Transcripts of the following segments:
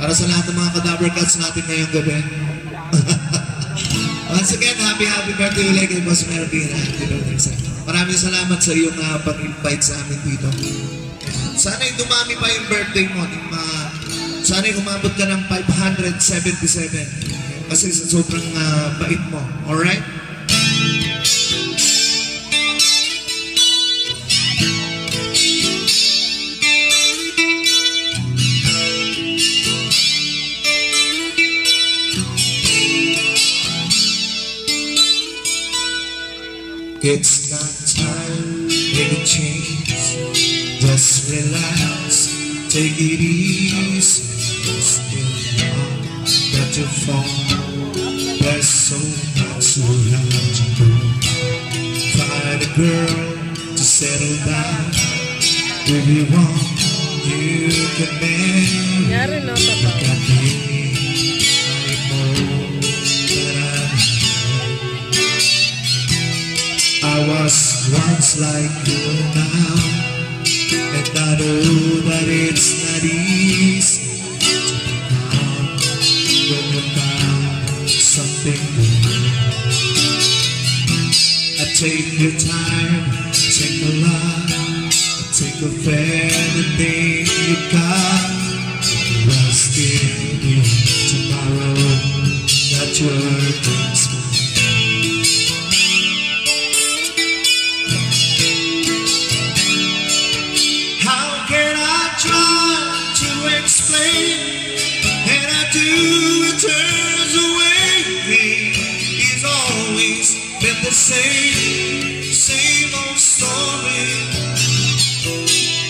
Para sa lahat ng mga Cadaver Cats natin ngayong gabi. Once again, happy birthday ulit kay Boss Melvin. Happy birthday sa inyo. Maraming salamat sa iyong pag-invite sa amin dito. Sana'y dumami pa yung birthday mo. Sana'y umabot ka ng 577. Kasi sa sobrang bait mo. Alright? It's not time, make a change. Just relax, take it easy. Still not to fall. There's so much to have to do. Find a girl to settle down. If you want, you can marry. Look at me. I was once like you now, and I know that it's not easy to be calm when you found something new. I take your time, take a lot, I take of anything you got. I'll still be tomorrow that your dreams will. And I do, it turns away. He's always been the same old story.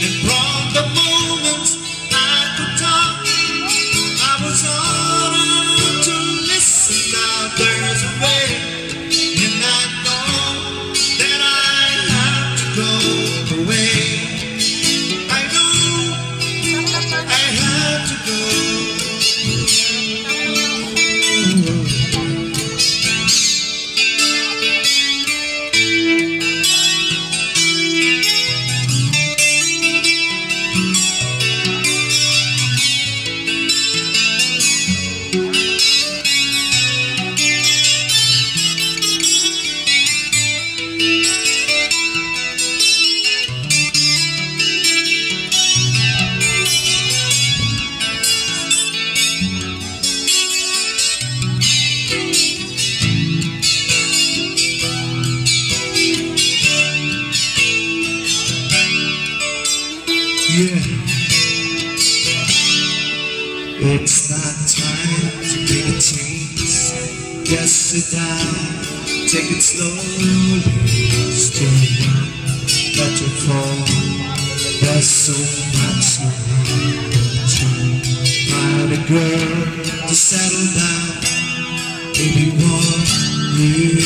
And from the moment I could talk, I was on to listen. Now there's a way, and I know that I have to go away. Yeah. It's not time to make a change. Just sit down, take it slowly. Still not let it fall. There's so much you want to. Find a girl to settle down. Maybe one you